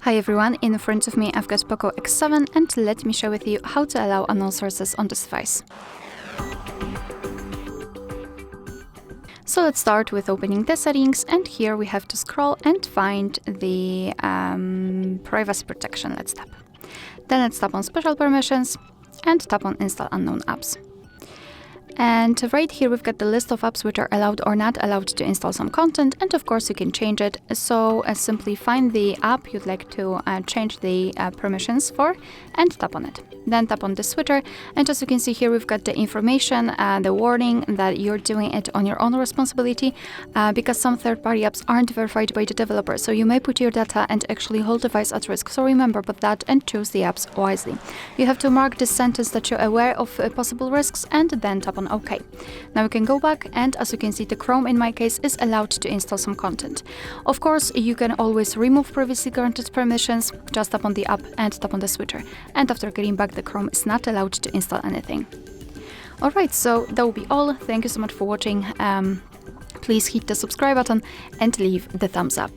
Hi everyone, in front of me I've got POCO X7 and let me share with you how to allow unknown sources on this device. So let's start with opening the settings, and here we have to scroll and find the privacy protection. Let's tap. Then let's tap on special permissions and tap on install unknown apps. And right here we've got the list of apps which are allowed or not allowed to install some content, and of course you can change it. So simply find the app you'd like to change the permissions for and tap on it. Then tap on the switcher, and as you can see here we've got the information, the warning that you're doing it on your own responsibility because some third-party apps aren't verified by the developer, so you may put your data and actually whole device at risk. So remember about that and choose the apps wisely. You have to mark this sentence that you're aware of possible risks and then tap on OK. Now we can go back, and as you can see the Chrome in my case is allowed to install some content. Of course you can always remove previously granted permissions, just tap on the app and tap on the switcher, and after getting back the Chrome is not allowed to install anything. Alright, so that will be all. Thank you so much for watching. Please hit the subscribe button and leave the thumbs up.